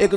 1